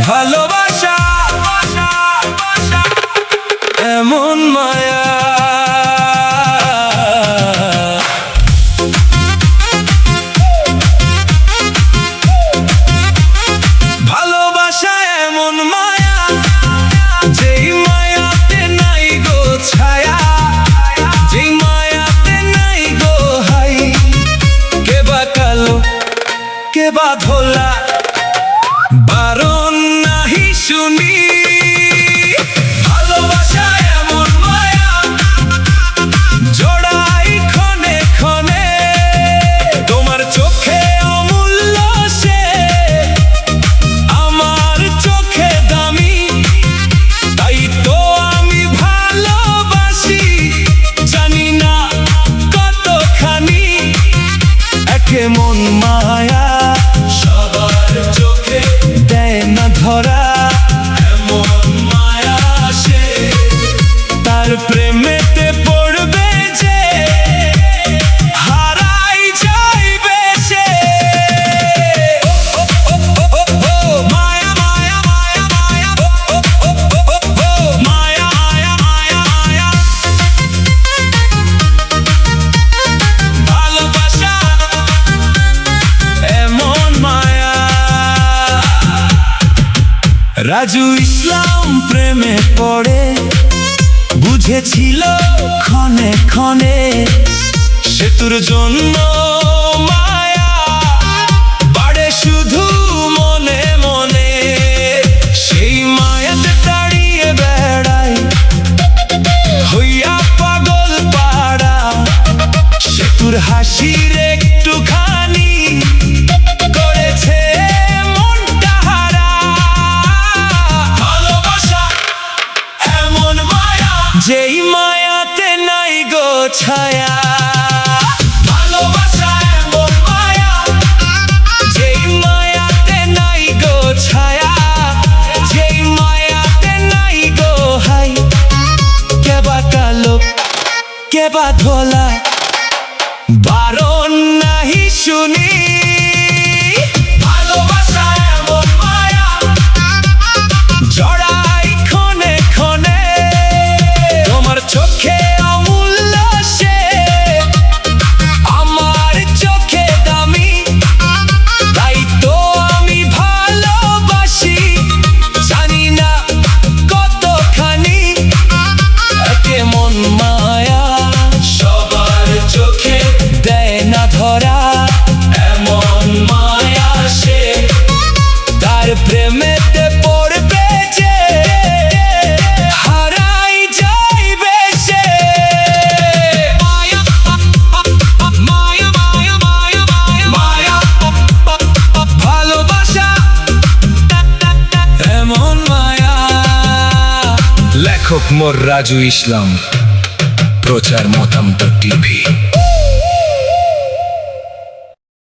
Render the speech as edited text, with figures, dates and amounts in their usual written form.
ভালোবাসা এমন মায়া, ভালোবাসা এমন মায়া, যেই মায়াতে নাই গো ছায়া, যেই মায়াতে নাই গো হাই। কে বা কালো কে বা ধোলা, বারণ নাহি শুনি। ভালোবাসা এমন মায়া, জড়াই ক্ষণে ক্ষণে, তোমার চোখে অমূল্য সে, আমার চোখে দামি। তাই তো আমি ভালোবাসি, জানি না কতখানি। একে মন মায়া সবার চোখে দেয় না ধরা, এমন মায়া সে, তার প্রেমেতে পড়বে যে হারাই যাইবে সে। মায়া মায়া মায়া মায়া, মায়া মায়া মায়া মায়া, ভালোবাসা এমন মায়া। রাজু ইসলাম প্রেমে পড়ে, বুঝেছিল ক্ষণে ক্ষণে, সেতুর জন্য মায়া বাড়ে শুধু মনে মনে। সেই মায়াতে দাঁড়িয়ে বেড়ায় হইয়া পাগল পাড়া, সেতুর হাসির একটুখানি করেছে মনটা হারা। ভালোবাসা এমন মায়া, যেই মায়াতে নাই গো ছায়া। ভালোবাসা এমন মায়া, যেই মায়াতে নাই গো ছায়া, যেই মায়াতে নাই গো হাই। কে বা কালো কে বা ধোলা, বারণ নাহি শুনি। ভালোবাসা এমন মায়া, জড়াই ক্ষণে ক্ষণে, তোমার চোখে অমূল্য সে, আমার চোখে দামি। তাই তো আমি ভালোবাসি, জানি না কতখানি। একে মন মায়া সবার চোখে দেয় না ধরা, এমন মায়া সে, তার প্রেমেতে পড়বে যে হারাই যাইবে সে। মায়া মায়া মায়া মায়া মায়া মায়া, ভালোবাসা এমন মায়া। লেখক মোর রাজু ইসলাম, প্রচার মতামত টিভি।